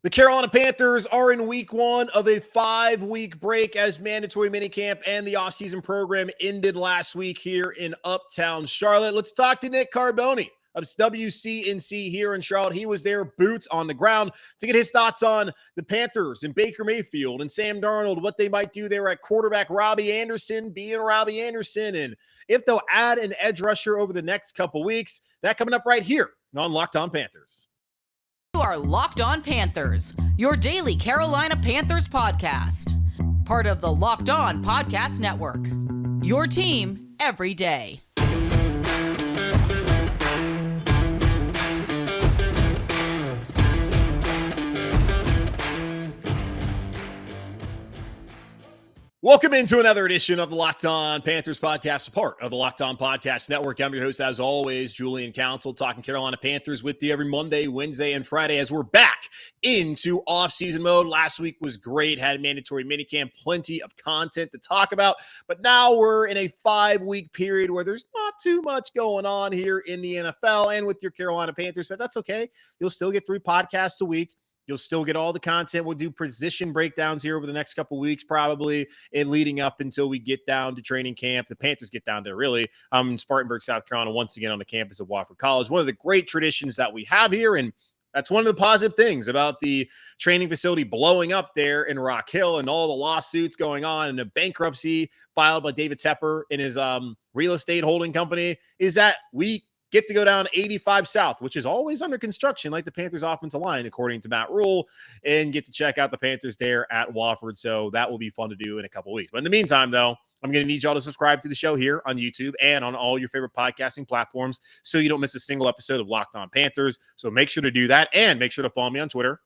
The Carolina Panthers are in week one of a 5-week break as mandatory minicamp and the offseason program ended last week here in Uptown Charlotte. Let's talk to Nick Carboni of WCNC here in Charlotte. He was there, boots on the ground, to get his thoughts on the Panthers and Baker Mayfield and Sam Darnold, what they might do there at quarterback, Robbie Anderson being Robbie Anderson, and if they'll add an edge rusher over the next couple weeks. That coming up right here on Locked On Panthers. You are Locked On Panthers, your daily Carolina Panthers podcast. Part of the Locked On Podcast Network. Your team every day. Welcome into another edition of the Locked On Panthers podcast, a part of the Locked On Podcast Network. I'm your host, as always, Julian Council, talking Carolina Panthers with you every Monday, Wednesday, and Friday as we're back into off-season mode. Last week was great, had mandatory minicamp, plenty of content to talk about, but now we're in a 5-week period where there's not too much going on here in the NFL and with your Carolina Panthers, but that's okay. You'll still get 3 podcasts a week. You'll still get all the content. We'll do position breakdowns here over the next couple weeks, probably, and leading up until we get down to training camp. The Panthers get down to really in Spartanburg, South Carolina, once again on the campus of Wofford College. One of the great traditions that we have here, and that's one of the positive things about the training facility blowing up there in Rock Hill and all the lawsuits going on and the bankruptcy filed by David Tepper and his real estate holding company, is that we get to go down 85 South, which is always under construction, like the Panthers offensive line, according to Matt Rhule, and get to check out the Panthers there at Wofford. So that will be fun to do in a couple weeks. But in the meantime, though, I'm going to need y'all to subscribe to the show here on YouTube and on all your favorite podcasting platforms so you don't miss a single episode of Locked On Panthers. So make sure to do that, and make sure to follow me on Twitter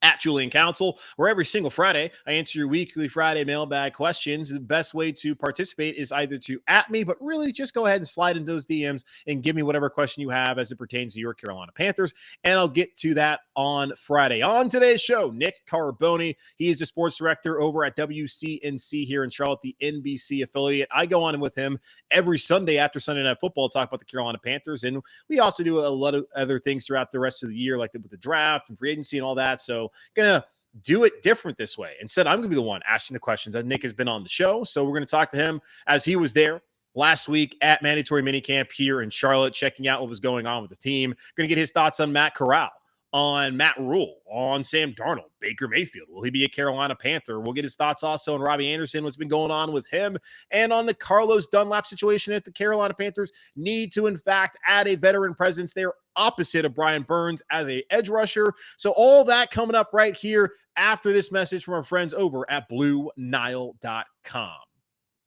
at Julian Council, where every single Friday I answer your weekly Friday mailbag questions. The best way to participate is either to at me, but really just go ahead and slide into those DMs and give me whatever question you have as it pertains to your Carolina Panthers, and I'll get to that on Friday. On today's show, Nick Carboni. He is the sports director over at WCNC here in Charlotte, the NBC affiliate. I go on with him every Sunday after Sunday Night Football, talk about the Carolina Panthers, and we also do a lot of other things throughout the rest of the year, like with the draft and free agency and all that. So gonna do it different this way. Instead, I'm gonna be the one asking the questions. As Nick has been on the show, so we're gonna talk to him as he was there last week at mandatory minicamp here in Charlotte, checking out what was going on with the team. Gonna get his thoughts on Matt Corral, on Matt Rhule, on Sam Darnold, Baker Mayfield. Will he be a Carolina Panther? We'll get his thoughts also on Robbie Anderson, what's been going on with him, and on the Carlos Dunlap situation if the Carolina Panthers need to, in fact, add a veteran presence there opposite of Brian Burns as a edge rusher. So all that coming up right here after this message from our friends over at BlueNile.com.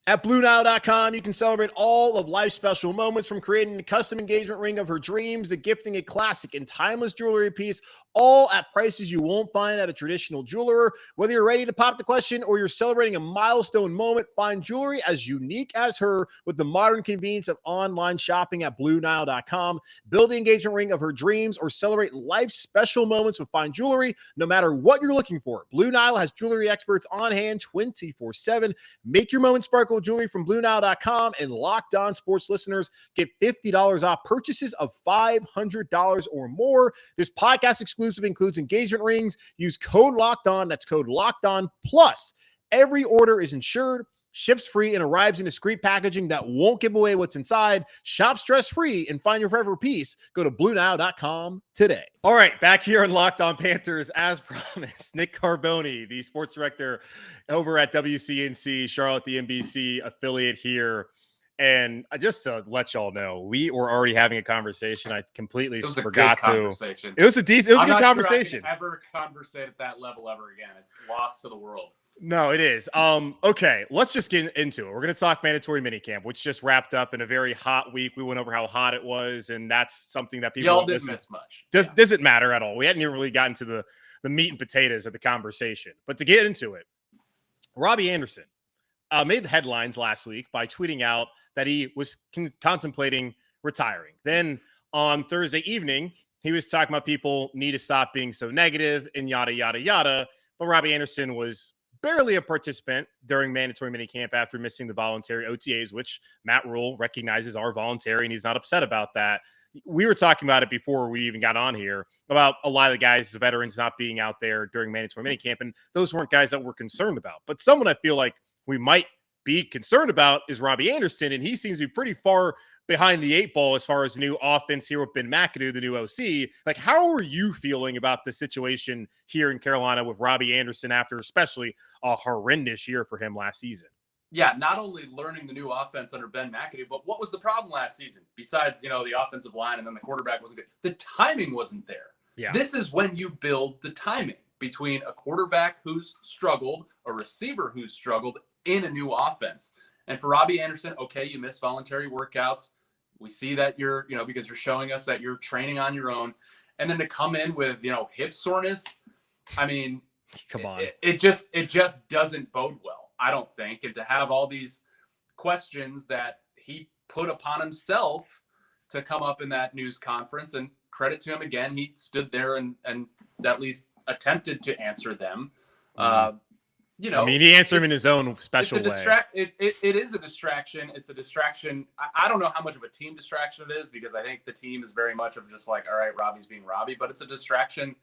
At BlueNile.com, you can celebrate all of life's special moments, from creating a custom engagement ring of her dreams to gifting a classic and timeless jewelry piece, all at prices you won't find at a traditional jeweler. Whether you're ready to pop the question or you're celebrating a milestone moment, find jewelry as unique as her with the modern convenience of online shopping at BlueNile.com. Build the engagement ring of her dreams or celebrate life's special moments with fine jewelry, no matter what you're looking for. Blue Nile has jewelry experts on hand 24/7. Make your moment sparkle with jewelry from BlueNile.com, and Locked On Sports listeners get $50 off purchases of $500 or more. This podcast exclusive includes engagement rings. Use code Locked On. That's code Locked On. Plus, every order is insured, ships free, and arrives in discreet packaging that won't give away what's inside. Shop stress-free and find your forever piece. Go to BlueNile.com today. All right, back here on Locked On Panthers, as promised, Nick Carboni, the sports director over at WCNC, Charlotte, the NBC affiliate here. And just to let y'all know, we were already having a conversation. I completely forgot to. Conversation. It was a decent. It was a good conversation. I'm not sure I can ever conversate at that level ever again. It's lost to the world. No, it is. Okay, let's just get into it. We're going to talk mandatory minicamp, which just wrapped up in a very hot week. We went over how hot it was, and that's something that people y'all didn't miss much. Doesn't matter at all. We hadn't even really gotten to the meat and potatoes of the conversation. But to get into it, Robbie Anderson made the headlines last week by tweeting out that he was contemplating retiring. Then on Thursday evening, he was talking about people need to stop being so negative and yada, yada, yada. But Robbie Anderson was barely a participant during mandatory minicamp after missing the voluntary OTAs, which Matt Rhule recognizes are voluntary, and he's not upset about that. we were talking about it before we even got on here about a lot of the guys, the veterans not being out there during mandatory minicamp. And those weren't guys that we're concerned about. But someone I feel like we might be concerned about is Robbie Anderson. And he seems to be pretty far behind the eight ball as far as the new offense here with Ben McAdoo, the new OC. Like, how are you feeling about the situation here in Carolina with Robbie Anderson after especially a horrendous year for him last season? Yeah, not only learning the new offense under Ben McAdoo, but what was the problem last season? Besides, the offensive line and then the quarterback wasn't good. The timing wasn't there. Yeah. This is when you build the timing between a quarterback who's struggled, a receiver who's struggled in a new offense. And for Robbie Anderson, okay, you miss voluntary workouts. We see that you're, because you're showing us that you're training on your own. And then to come in with, hip soreness, I mean, come on. It just doesn't bode well, I don't think. And to have all these questions that he put upon himself to come up in that news conference, and credit to him again, he stood there and at least attempted to answer them. He answered him in his own special way. It is a distraction. It's a distraction. I don't know how much of a team distraction it is, because I think the team is very much of just like, all right, Robbie's being Robbie, but it's a distraction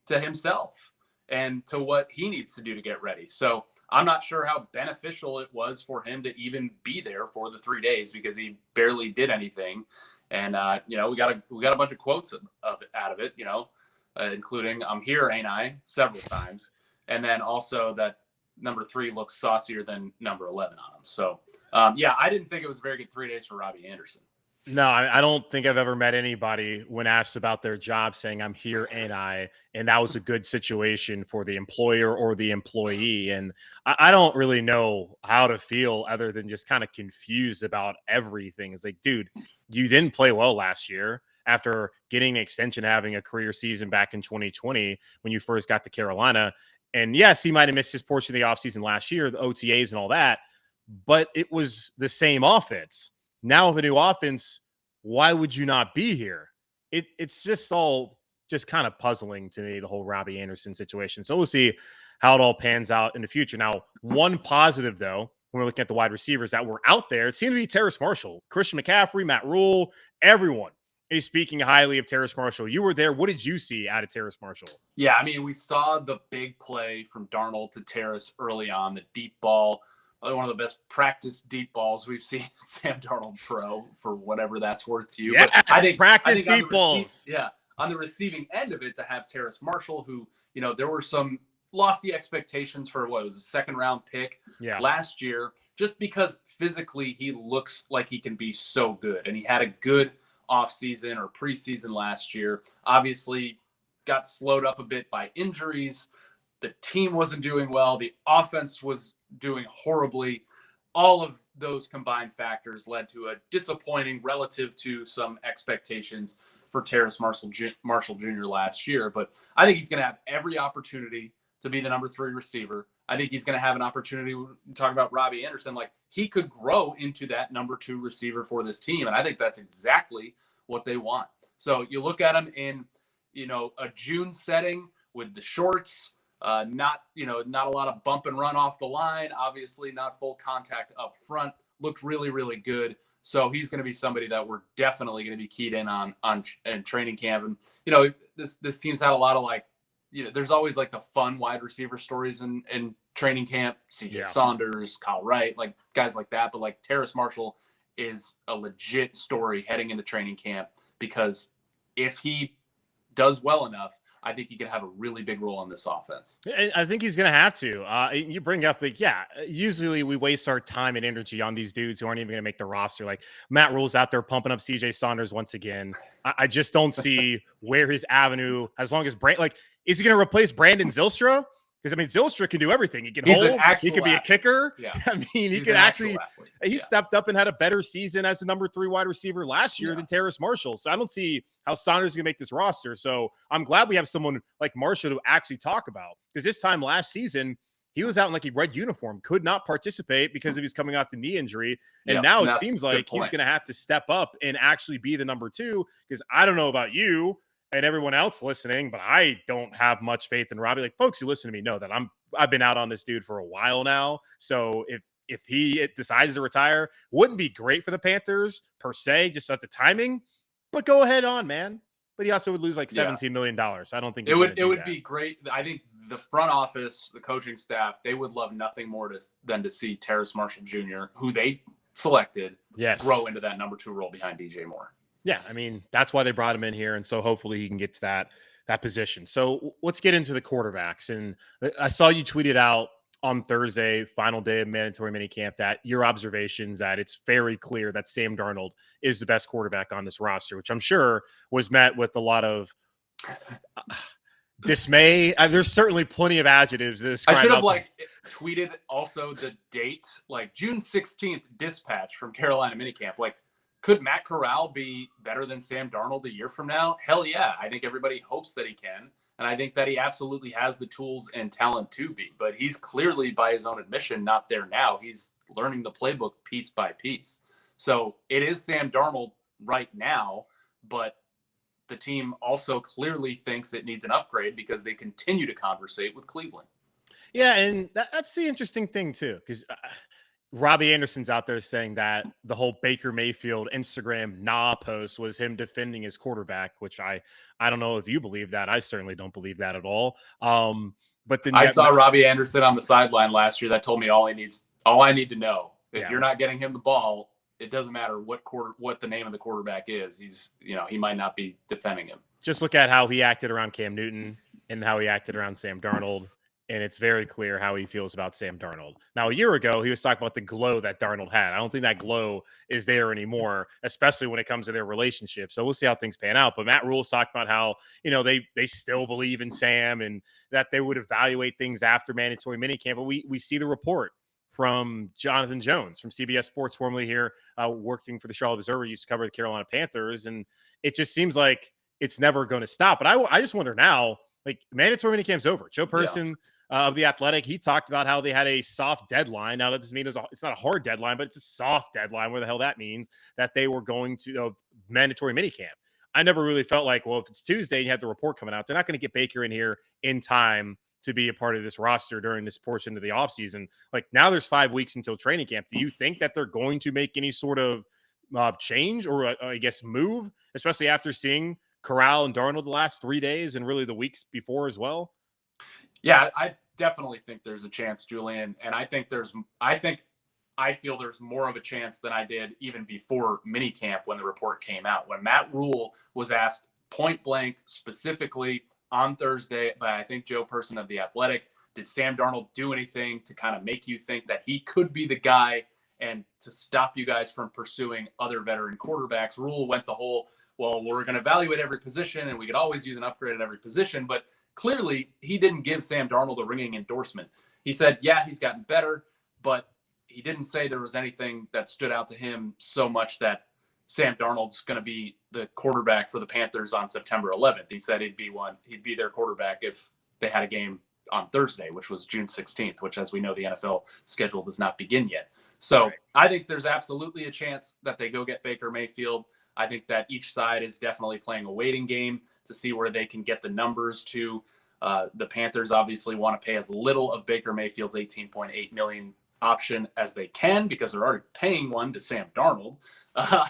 to himself and to what he needs to do to get ready. So I'm not sure how beneficial it was for him to even be there for the 3 days, because he barely did anything. And, we got a bunch of quotes out of it, including "I'm here, ain't I?" several times. And then also that number 3 looks saucier than number 11 on him. So, I didn't think it was a very good 3 days for Robbie Anderson. No, I don't think I've ever met anybody when asked about their job saying "I'm here, ain't I?" and that was a good situation for the employer or the employee. And I don't really know how to feel other than just kind of confused about everything. It's like, dude, you didn't play well last year after getting an extension, having a career season back in 2020 when you first got to Carolina. And yes, he might have missed his portion of the offseason last year, the OTAs and all that, but it was the same offense. Now with a new offense, why would you not be here? It's just all just kind of puzzling to me, the whole Robbie Anderson situation. So we'll see how it all pans out in the future. Now, one positive, though, when we're looking at the wide receivers that were out there, it seemed to be Terrace Marshall, Christian McCaffrey, Matt Rhule, everyone is speaking highly of Terrace Marshall. You were there. What did you see out of Terrace Marshall? Yeah, I mean, we saw the big play from Darnold to Terrace early on, the deep ball. One of the best practice deep balls we've seen Sam Darnold throw, for whatever that's worth to you. Yes, but I think deep balls. On the receiving end of it, to have Terrace Marshall, who, there were some lofty expectations for what was a second round pick last year, just because physically he looks like he can be so good. And he had a good offseason or preseason last year. Obviously got slowed up a bit by injuries. The team wasn't doing well. The offense was doing horribly. All of those combined factors led to a disappointing relative to some expectations for Terrace Marshall Jr. last year. But I think he's going to have every opportunity to be the number 3 receiver. I think he's going to have an opportunity to talk about Robbie Anderson. Like, he could grow into that number 2 receiver for this team. And I think that's exactly what they want. So you look at him in, a June setting with the shorts, not a lot of bump and run off the line, obviously not full contact up front, looked really, really good. So he's going to be somebody that we're definitely going to be keyed in on training camp. And, this team's had a lot of there's always the fun wide receiver stories in training camp, CJ Saunders, Kyle Wright, guys like that. But Terrace Marshall is a legit story heading into training camp, because if he does well enough, I think he could have a really big role on this offense. And I think he's going to have to. You bring up usually we waste our time and energy on these dudes who aren't even going to make the roster. Like Matt Rhule's out there pumping up CJ Saunders once again. I just don't see where his avenue, as long as is he going to replace Brandon Zylstra? Because Zylstra can do everything. He can hold. He could be a kicker. Yeah. He could actually. He stepped up and had a better season as the number 3 wide receiver last year than Terrace Marshall. So I don't see how Saunders is going to make this roster. So I'm glad we have someone like Marshall to actually talk about, because this time last season he was out in a red uniform, could not participate because of he's coming off the knee injury, and now it seems like he's going to have to step up and actually be the number 2. Because I don't know about you and everyone else listening, but I don't have much faith in Robbie. Folks who listen to me know that I've been out on this dude for a while now. So if he decides to retire, wouldn't be great for the Panthers per se, just at the timing. But go ahead on, man. But he also would lose like $17 million. I don't think it would be great. I think the front office, the coaching staff, they would love nothing more than to see Terrace Marshall Jr., who they selected, grow into that number 2 role behind DJ Moore. Yeah, I mean, that's why they brought him in here. And so hopefully he can get to that position. So let's get into the quarterbacks. And I saw you tweeted out on Thursday, final day of mandatory minicamp, that your observations that it's very clear that Sam Darnold is the best quarterback on this roster, which I'm sure was met with a lot of dismay. There's certainly plenty of adjectives to describe. I should have tweeted also the date, like June 16th dispatch from Carolina Minicamp. Like, could Matt Corral be better than Sam Darnold a year from now? Hell yeah. I think everybody hopes that he can. And I think that he absolutely has the tools and talent to be. But he's clearly, by his own admission, not there now. He's learning the playbook piece by piece. So it is Sam Darnold right now, but the team also clearly thinks it needs an upgrade because they continue to conversate with Cleveland. Yeah, and that's the interesting thing, too, because Robbie Anderson's out there saying that the whole Baker Mayfield Instagram post was him defending his quarterback, which I don't know if you believe that. I certainly don't believe that at all. But then I saw Robbie Anderson on the sideline last year. That told me all I need to know. If you're not getting him the ball, it doesn't matter what the name of the quarterback is. He might not be defending him. Just look at how he acted around Cam Newton and how he acted around Sam Darnold. And it's very clear how he feels about Sam Darnold. Now, a year ago, he was talking about the glow that Darnold had. I don't think that glow is there anymore, especially when it comes to their relationship. So we'll see how things pan out. But Matt Rhule's talked about how, they still believe in Sam and that they would evaluate things after mandatory minicamp. But we see the report from Jonathan Jones from CBS Sports, formerly here working for the Charlotte Observer, used to cover the Carolina Panthers. And it just seems like it's never going to stop. But I just wonder now, like, mandatory minicamp's over. Joe Person of The Athletic, he talked about how they had a soft deadline. Now, that doesn't mean it's not a hard deadline, but it's a soft deadline. Where the hell that means, that they were going to mandatory minicamp. I never really felt like, well, if it's Tuesday and you had the report coming out, they're not going to get Baker in here in time to be a part of this roster during this portion of the offseason. Like, now there's 5 weeks until training camp. Do you think that they're going to make any sort of change or, I guess, move, especially after seeing Corral and Darnold the last 3 days and really the weeks before as well? Yeah, I definitely think there's a chance, Julian. And I feel there's more of a chance than I did even before minicamp when the report came out. When Matt Rhule was asked point blank, specifically on Thursday by, I think, Joe Person of The Athletic, did Sam Darnold do anything to kind of make you think that he could be the guy and to stop you guys from pursuing other veteran quarterbacks? Rhule went the whole, well, we're going to evaluate every position and we could always use an upgrade at every position. But clearly, he didn't give Sam Darnold a ringing endorsement. He said, yeah, he's gotten better, but he didn't say there was anything that stood out to him so much that Sam Darnold's going to be the quarterback for the Panthers on September 11th. He said he'd be their quarterback if they had a game on Thursday, which was June 16th, which, as we know, the NFL schedule does not begin yet. So I think there's absolutely a chance that they go get Baker Mayfield. I think that each side is definitely playing a waiting game to see where they can get the numbers to. The Panthers obviously want to pay as little of Baker Mayfield's $18.8 million option as they can because they're already paying one to Sam Darnold,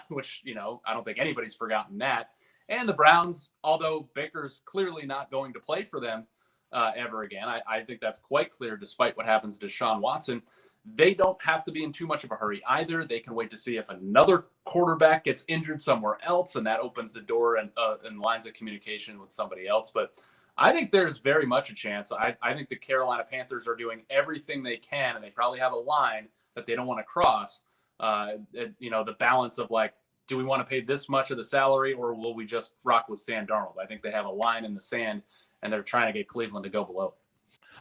which, I don't think anybody's forgotten that. And the Browns, although Baker's clearly not going to play for them ever again, I think that's quite clear despite what happens to Deshaun Watson. They don't have to be in too much of a hurry either. They can wait to see if another quarterback gets injured somewhere else, and that opens the door and lines of communication with somebody else. But I think there's very much a chance. I think the Carolina Panthers are doing everything they can, and they probably have a line that they don't want to cross. The balance of, like, do we want to pay this much of the salary, or will we just rock with Sam Darnold? I think they have a line in the sand, and they're trying to get Cleveland to go below.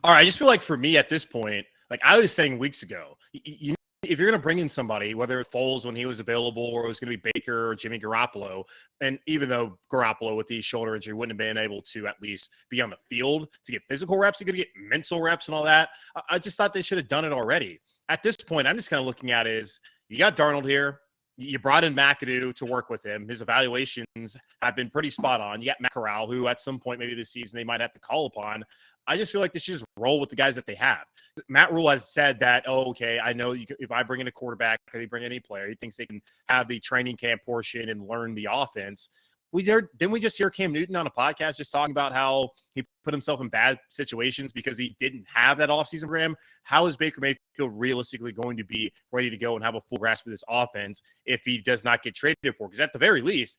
All right, I just feel like for me at this point, like I was saying weeks ago, if you're going to bring in somebody, whether it Foles when he was available or it was going to be Baker or Jimmy Garoppolo, and even though Garoppolo with the shoulder injury wouldn't have been able to at least be on the field to get physical reps, he could get mental reps and all that. I just thought they should have done it already. At this point, I'm just kind of looking at it as you got Darnold here. You brought in McAdoo to work with him. His evaluations have been pretty spot on. You got Matt Corral, who at some point maybe this season they might have to call upon. I just feel like they should just roll with the guys that they have. Matt Rhule has said that, I know if I bring in a quarterback, they bring in any player, he thinks they can have the training camp portion and learn the offense. Didn't we just hear Cam Newton on a podcast just talking about how he put himself in bad situations because he didn't have that offseason program? How is Baker Mayfield realistically going to be ready to go and have a full grasp of this offense if he does not get traded for? Because at the very least,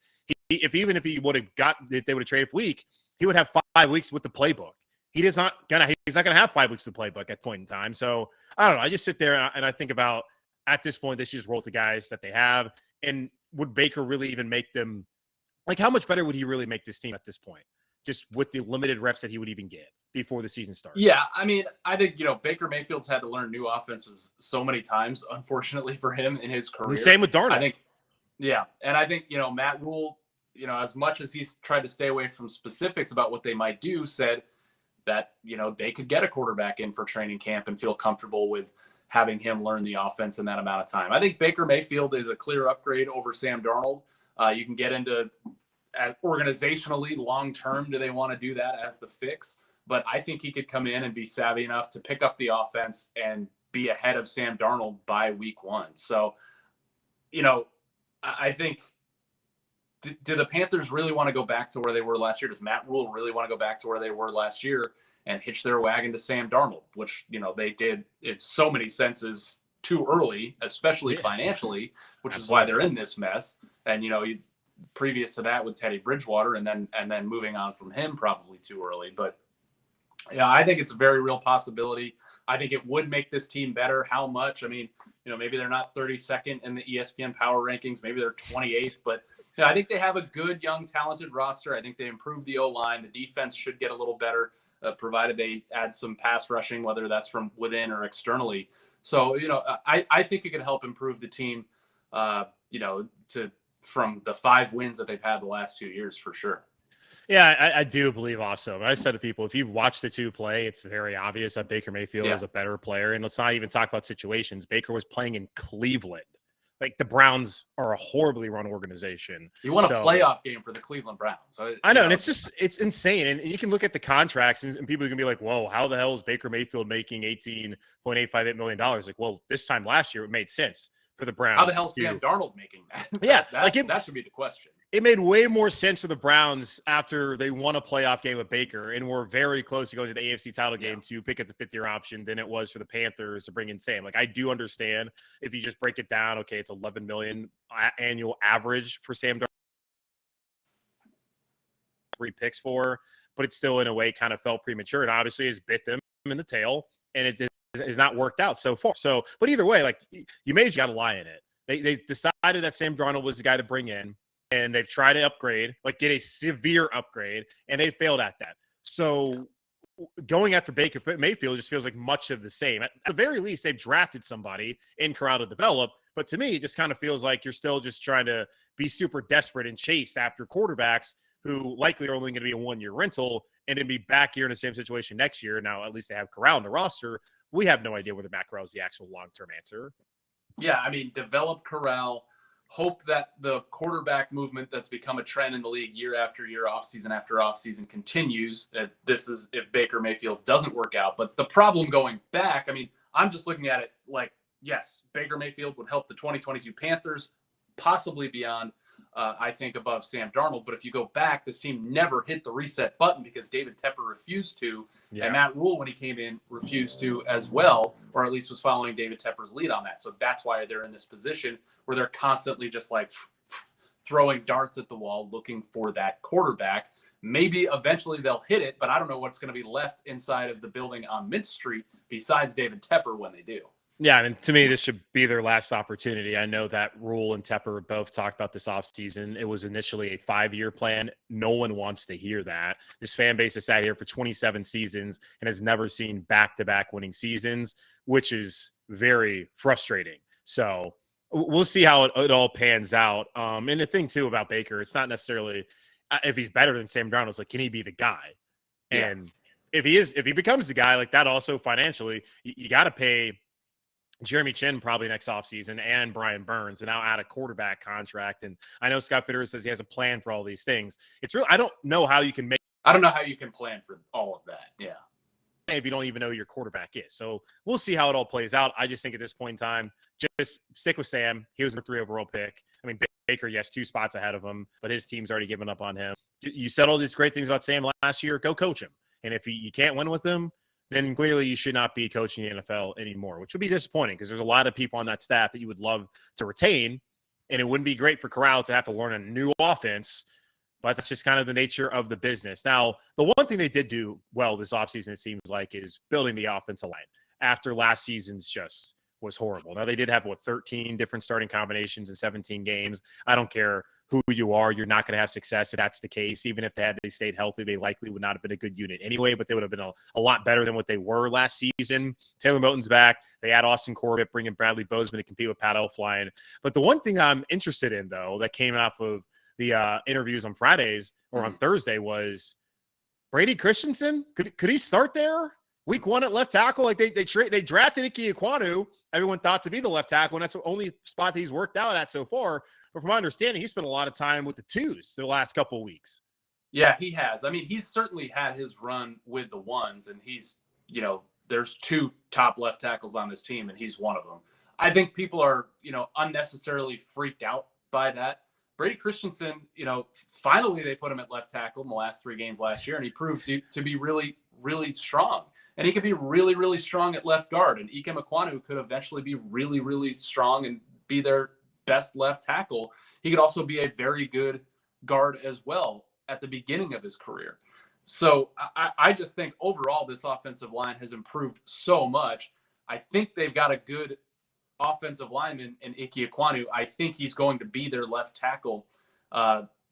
if he would have if they would have traded for week, he would have 5 weeks with the playbook. He's not gonna have 5 weeks to playbook at point in time. So I don't know. I just sit there and I think about, at this point, they should just roll with the guys that they have. And would Baker really even make them, like, how much better would he really make this team at this point, just with the limited reps that he would even get before the season starts? Yeah, I mean, I think, Baker Mayfield's had to learn new offenses so many times, unfortunately for him in his career. The same with Darnold. I think, yeah. And I think, Matt Rhule, as much as he's tried to stay away from specifics about what they might do, said that, they could get a quarterback in for training camp and feel comfortable with having him learn the offense in that amount of time. I think Baker Mayfield is a clear upgrade over Sam Darnold. You can get into organizationally, long-term, do they want to do that as the fix? But I think he could come in and be savvy enough to pick up the offense and be ahead of Sam Darnold by week 1. So, I think, do the Panthers really want to go back to where they were last year? Does Matt Rhule really want to go back to where they were last year and hitch their wagon to Sam Darnold, which, they did in so many senses too early, especially financially, which is why they're in this mess. And, previous to that with Teddy Bridgewater and then moving on from him probably too early. But yeah, I think it's a very real possibility. I think it would make this team better. How much? I mean, maybe they're not 32nd in the ESPN power rankings. Maybe they're 28th, but I think they have a good, young, talented roster. I think they improved the O-line. The defense should get a little better, provided they add some pass rushing, whether that's from within or externally. So, I think it could help improve the team, from the 5 wins that they've had the last 2 years for sure. Yeah, I do believe also. I said to people, if you've watched the two play, it's very obvious that Baker Mayfield is a better player. And let's not even talk about situations. Baker was playing in Cleveland. Like, the Browns are a horribly run organization. You won a playoff game for the Cleveland Browns. So, I know, and it's insane. And you can look at the contracts, and people can be like, whoa, how the hell is Baker Mayfield making $18.858 million? Like, well, this time last year, it made sense for the Browns. How the hell is Sam Darnold making that? Yeah, that should be the question. It made way more sense for the Browns after they won a playoff game with Baker and were very close to going to the AFC title game to pick up the 5th-year option than it was for the Panthers to bring in Sam. Like, I do understand if you just break it down, okay, it's $11 million annual average for Sam Darnold. 3 picks for, but it still in a way kind of felt premature and obviously has bit them in the tail, and it has not worked out so far. So, but either way, like, you got to lie in it. They decided that Sam Darnold was the guy to bring in. And they've tried to upgrade, like get a severe upgrade, and they failed at that. So going after Baker Mayfield just feels like much of the same. At the very least, they've drafted somebody in corral to develop. But to me, it just kind of feels like you're still just trying to be super desperate and chase after quarterbacks who likely are only going to be a 1-year rental and then be back here in the same situation next year. Now, at least they have Corral in the roster. We have no idea whether Matt Corral is the actual long-term answer. Yeah, I mean, develop Corral. Hope that the quarterback movement that's become a trend in the league year after year, offseason after offseason continues. This is if Baker Mayfield doesn't work out. But the problem going back, I mean, I'm just looking at it like, yes, Baker Mayfield would help the 2022 Panthers, possibly beyond, I think, above Sam Darnold. But if you go back, this team never hit the reset button because David Tepper refused to. Yeah. And Matt Rhule, when he came in, refused to as well, or at least was following David Tepper's lead on that. So that's why they're in this position where they're constantly just like throwing darts at the wall, looking for that quarterback. Maybe eventually they'll hit it, but I don't know what's going to be left inside of the building on Mint Street besides David Tepper when they do. Yeah, I mean, to me, this should be their last opportunity. I know that Rhule and Tepper both talked about this offseason. It was initially a 5-year plan. No one wants to hear that. This fan base has sat here for 27 seasons and has never seen back-to-back winning seasons, which is very frustrating. So we'll see how it all pans out. And the thing, too, about Baker, it's not necessarily if he's better than Sam Darnold, it's like, can he be the guy? And if he becomes the guy, like that also financially, you got to pay Jeremy Chin probably next offseason and Brian Burns and now add a quarterback contract. And I know Scott Fitterer says he has a plan for all these things. It's really, I don't know how you can plan for all of that. Yeah. If you don't even know who your quarterback is. So we'll see how it all plays out. I just think at this point in time, just stick with Sam. He was the 3 overall pick. I mean, Baker, yes, 2 spots ahead of him, but his team's already given up on him. You said all these great things about Sam last year. Go coach him. And if you can't win with him, then clearly you should not be coaching the NFL anymore, which would be disappointing because there's a lot of people on that staff that you would love to retain, and it wouldn't be great for Corral to have to learn a new offense, but that's just kind of the nature of the business. Now, the one thing they did do well this offseason, it seems like, is building the offensive line after last season's just was horrible. Now, they did have, 13 different starting combinations in 17 games. I don't care who you are, you're not going to have success if that's the case. Even if they stayed healthy, they likely would not have been a good unit anyway, but they would have been a lot better than what they were last season. Taylor Moton's back. They add Austin Corbett, bringing Bradley Bozeman to compete with Pat Elflein. But the one thing I'm interested in, though, that came off of the interviews on Fridays or on Thursday was Brady Christensen. Could he start there? Week 1 at left tackle, like they drafted Ike Ekwonu, everyone thought to be the left tackle, and that's the only spot that he's worked out at so far. But from my understanding, he spent a lot of time with the 2s the last couple of weeks. Yeah, he has. I mean, he's certainly had his run with the 1s, and he's, there's 2 top left tackles on this team, and he's one of them. I think people are, unnecessarily freaked out by that. Brady Christensen, finally they put him at left tackle in the last 3 games last year, and he proved to be really, really strong. And he could be really, really strong at left guard. And Ike Ekwonu could eventually be really, really strong and be their best left tackle. He could also be a very good guard as well at the beginning of his career. So I just think overall this offensive line has improved so much. I think they've got a good offensive lineman in Ike Ekwonu. I think he's going to be their left tackle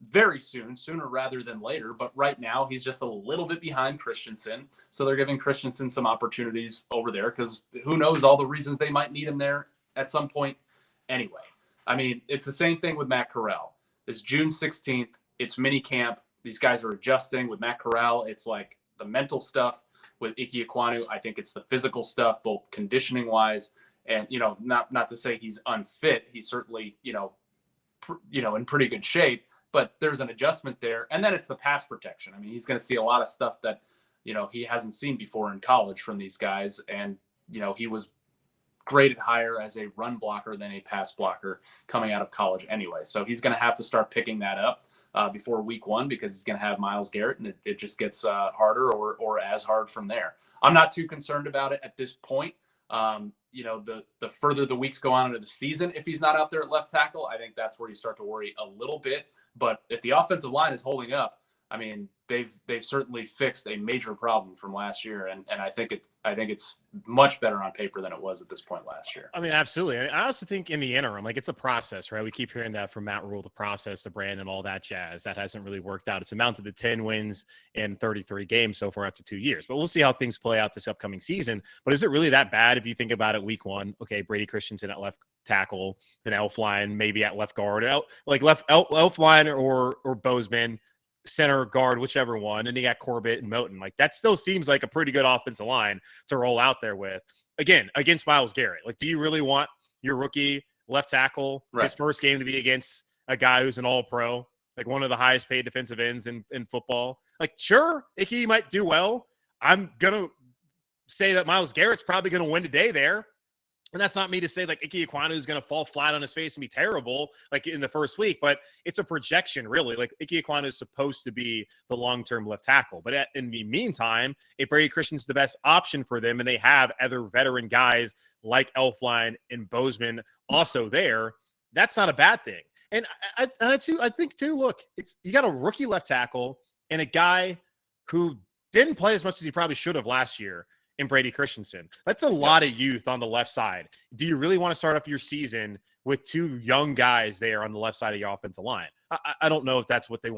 very soon, sooner rather than later. But right now, he's just a little bit behind Christensen. So they're giving Christensen some opportunities over there because who knows all the reasons they might need him there at some point anyway. I mean, it's the same thing with Matt Corral. It's June 16th. It's minicamp. These guys are adjusting. With Matt Corral, it's like the mental stuff. With Ike Ekwonu, I think it's the physical stuff, both conditioning-wise and, not to say he's unfit. He's certainly, in pretty good shape. But there's an adjustment there. And then it's the pass protection. I mean, he's going to see a lot of stuff that, he hasn't seen before in college from these guys. And, he was graded higher as a run blocker than a pass blocker coming out of college anyway. So he's going to have to start picking that up before week 1 because he's going to have Myles Garrett, and it just gets harder or as hard from there. I'm not too concerned about it at this point. The further the weeks go on into the season, if he's not out there at left tackle, I think that's where you start to worry a little bit. But if the offensive line is holding up, I mean, they've certainly fixed a major problem from last year, and I think it's much better on paper than it was at this point last year. I mean, absolutely. I also think in the interim, like, it's a process, right? We keep hearing that from Matt Rhule, the process, the brand, and all that jazz. That hasn't really worked out. It's amounted to 10 wins in 33 games so far after 2 years. But we'll see how things play out this upcoming season. But is it really that bad if you think about it? Week 1, okay, Brady Christensen at left tackle, then Elflein maybe at left guard, Elflein or Bozeman, center guard, whichever one, and you got Corbett and Moton. Like, that still seems like a pretty good offensive line to roll out there with. Again, against Myles Garrett. Like, do you really want your rookie left tackle, his first game, to be against a guy who's an all-pro, like one of the highest paid defensive ends in football? Like, sure, Icky might do well. I'm going to say that Myles Garrett's probably going to win today there. And that's not me to say like Ike Ekwonu is going to fall flat on his face and be terrible like in the first week, but it's a projection really. Like Ike Ekwonu is supposed to be the long-term left tackle. But in the meantime, if Brady Christensen's the best option for them and they have other veteran guys like Elflein and Bozeman also there, that's not a bad thing. And I think too, look, you got a rookie left tackle and a guy who didn't play as much as he probably should have last year in Brady Christensen. That's a lot of youth on the left side. Do you really want to start off your season with 2 young guys there on the left side of your offensive line? I don't know if that's what they're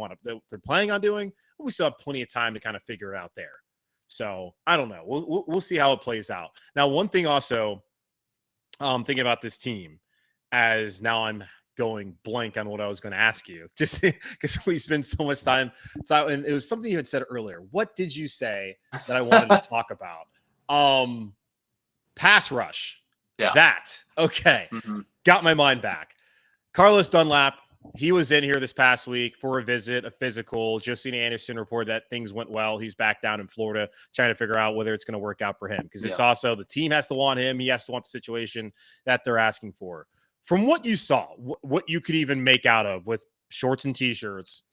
planning on doing. But we still have plenty of time to kind of figure it out there. So I don't know. We'll see how it plays out. Now, one thing also, thinking about this team, as now I'm going blank on what I was going to ask you, just because we spend so much time. And it was something you had said earlier. What did you say that I wanted to talk about? Pass rush. Yeah. That. Okay. Mm-hmm. Got my mind back. Carlos Dunlap, he was in here this past week for a visit, a physical. Julian Anderson reported that things went well. He's back down in Florida trying to figure out whether it's going to work out for him because it's also the team has to want him. He has to want the situation that they're asking for. From what you saw, what you could even make out of with shorts and T-shirts,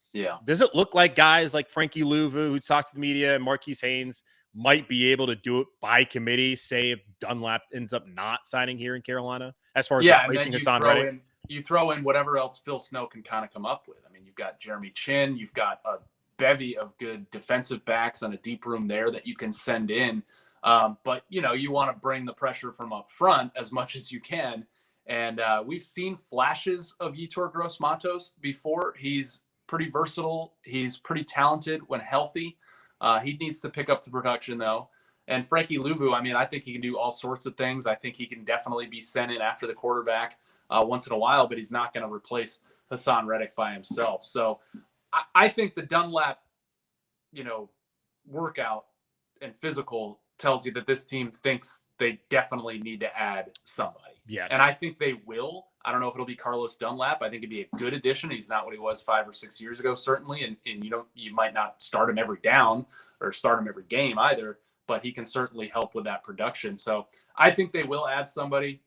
does it look like guys like Frankie Louvu, who talked to the media, and Marquise Haynes might be able to do it by committee, say if Dunlap ends up not signing here in Carolina, as far as replacing Hassan Reddick? You throw in whatever else Phil Snow can kind of come up with. I mean, you've got Jeremy Chin, you've got a bevy of good defensive backs on a deep room there that you can send in. But, you want to bring the pressure from up front as much as you can. And we've seen flashes of Yetur Gross-Matos before. He's pretty versatile. He's pretty talented when healthy. He needs to pick up the production, though. And Frankie Louvu, I mean, I think he can do all sorts of things. I think he can definitely be sent in after the quarterback once in a while, but he's not going to replace Hassan Reddick by himself. So I think the Dunlap, workout and physical tells you that this team thinks they definitely need to add somebody. Yes. And I think they will. I don't know if it'll be Carlos Dunlap. I think it'd be a good addition. He's not what he was 5 or 6 years ago, certainly. And you might not start him every down or start him every game either, but he can certainly help with that production. So I think they will add somebody.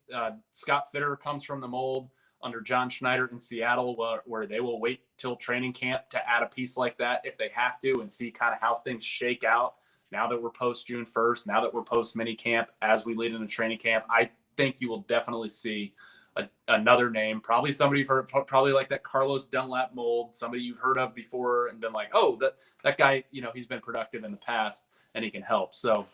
Scott Fitter comes from the mold under John Schneider in Seattle, where they will wait till training camp to add a piece like that if they have to, and see kind of how things shake out now that we're post June 1st, now that we're post minicamp, as we lead into training camp. I think you will definitely see another name, probably somebody probably like that Carlos Dunlap mold, somebody you've heard of before and been like, oh, that guy, he's been productive in the past and he can help. So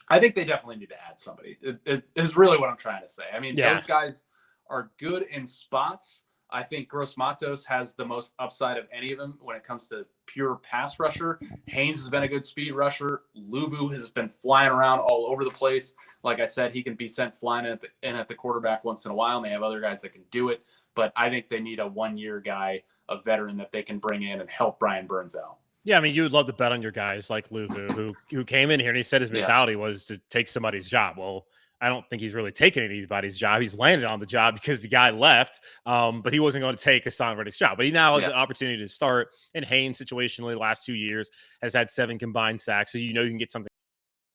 I think they definitely need to add somebody. It is really what I'm trying to say. I mean, those guys are good in spots. I think Gross-Matos has the most upside of any of them when it comes to pure pass rusher. Haynes has been a good speed rusher. Louvu has been flying around all over the place. Like I said, he can be sent flying in at the quarterback once in a while, and they have other guys that can do it. But I think they need a one-year guy, a veteran that they can bring in and help Brian Burns out. Yeah, I mean, you would love to bet on your guys like Louvu, who came in here and he said his mentality was to take somebody's job. Well, I don't think he's really taken anybody's job. He's landed on the job because the guy left, but he wasn't going to take Hassan Reddick's job. But he now has an opportunity to start. And Haynes, situationally, the last 2 years, has had 7 combined sacks. So you can get something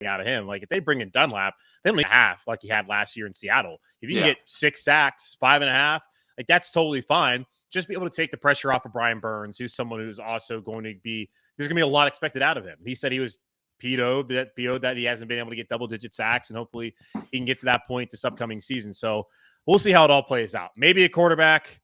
out of him. Like, if they bring in Dunlap, they only half like he had last year in Seattle. If you can get 6 sacks, 5.5, like, that's totally fine. Just be able to take the pressure off of Brian Burns, who's someone who's also going to be – there's going to be a lot expected out of him. He said he was PO'd that he hasn't been able to get double-digit sacks, and hopefully he can get to that point this upcoming season. So we'll see how it all plays out. Maybe a quarterback.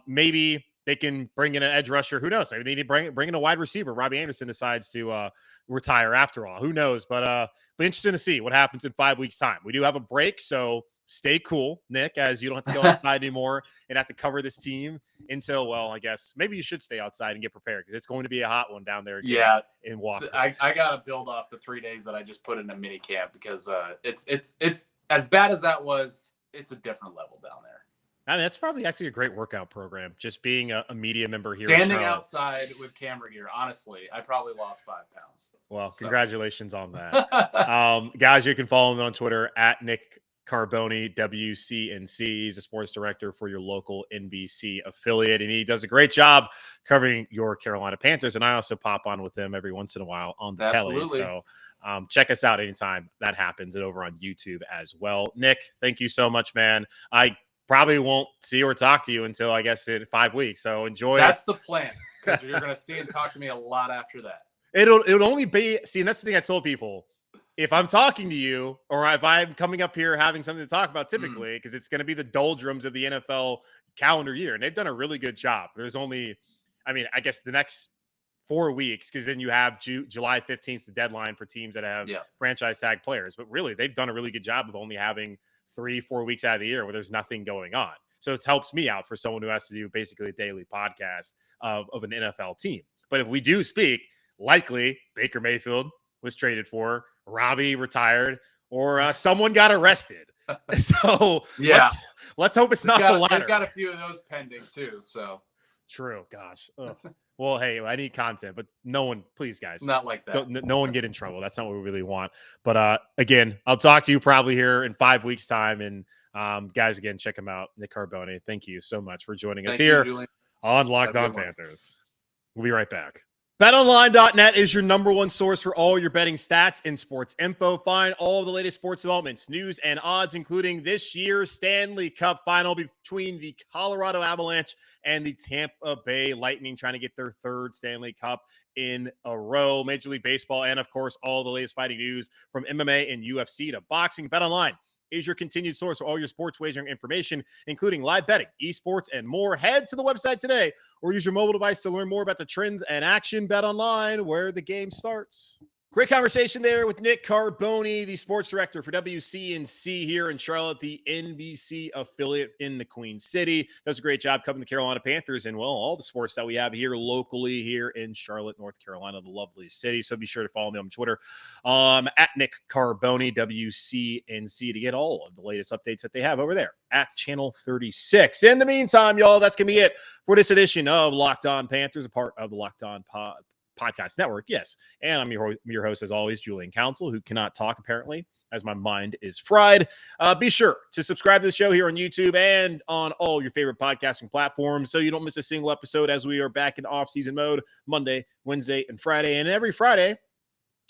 Maybe they can bring in an edge rusher. Who knows? Maybe they need to bring in a wide receiver. Robbie Anderson decides to retire after all. Who knows? But be interesting to see what happens in 5 weeks' time. We do have a break, so stay cool, Nick, as you don't have to go outside anymore and have to cover this team until, well, I guess maybe you should stay outside and get prepared because it's going to be a hot one down there in Wofford. I got to build off the 3 days that I just put in a mini camp because it's as bad as that was, it's a different level down there. I mean, that's probably actually a great workout program, just being a media member here. Standing outside with camera gear, honestly, I probably lost 5 pounds. Well, congratulations on that. Guys, you can follow me on Twitter at Nick Carboni, WCNC. He's a sports director for your local NBC affiliate, and he does a great job covering your Carolina Panthers. And I also pop on with him every once in a while on the telly. So check us out anytime that happens, and over on YouTube as well. Nick, thank you so much, man. I probably won't see or talk to you until, I guess, in 5 weeks. So enjoy. That's the plan, because you're going to see and talk to me a lot after that. It'll only be – see, and that's the thing I told people. If I'm talking to you or if I'm coming up here having something to talk about, typically, because it's going to be the doldrums of the NFL calendar year, and they've done a really good job. There's only, I mean, I guess the next 4 weeks, because then you have July 15th is the deadline for teams that have franchise tag players. But really, they've done a really good job of only having 3-4 weeks out of the year where there's nothing going on. So it helps me out for someone who has to do basically a daily podcast of an NFL team. But if we do speak, likely Baker Mayfield was traded for, Robbie retired, or someone got arrested. So let's hope it's not the latter. We've got a few of those pending too. So true. Gosh. Well, hey, I need content, but no one, please, guys, not like that. No one get in trouble. That's not what we really want. But again, I'll talk to you probably here in 5 weeks' time. And guys, again, check him out, Nick Carboni. Thank you so much for joining us here on Locked On Panthers. We'll be right back. BetOnline.net is your number one source for all your betting stats and sports info. Find all the latest sports developments, news, and odds, including this year's Stanley Cup final between the Colorado Avalanche and the Tampa Bay Lightning, trying to get their third Stanley Cup in a row. Major League Baseball, and of course, all the latest fighting news from MMA and UFC to boxing. BetOnline is your continued source for all your sports wagering information, including live betting, esports, and more. Head to the website today or use your mobile device to learn more about the trends and action. Bet online, where the game starts. Great conversation there with Nick Carboni, the sports director for WCNC here in Charlotte, the NBC affiliate in the Queen City. Does a great job covering the Carolina Panthers and, well, all the sports that we have here locally here in Charlotte, North Carolina, the lovely city. So be sure to follow me on Twitter at Nick Carboni, WCNC, to get all of the latest updates that they have over there at Channel 36. In the meantime, y'all, that's going to be it for this edition of Locked On Panthers, a part of the Locked On Podcast Network, yes. And I'm your host, as always, Julian Council, who cannot talk, apparently, as my mind is fried. Be sure to subscribe to the show here on YouTube and on all your favorite podcasting platforms so you don't miss a single episode, as we are back in off-season mode Monday, Wednesday, and Friday. And every Friday,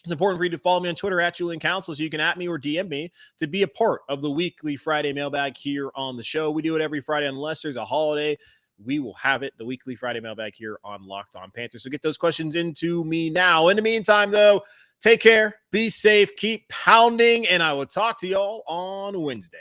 it's important for you to follow me on Twitter at Julian Council, so you can @ me or DM me to be a part of the weekly Friday mailbag here on the show. We do it every Friday unless there's a holiday. We will have it, the weekly Friday mailbag here on Locked On Panthers. So get those questions into me now. In the meantime, though, take care, be safe, keep pounding, and I will talk to y'all on Wednesday.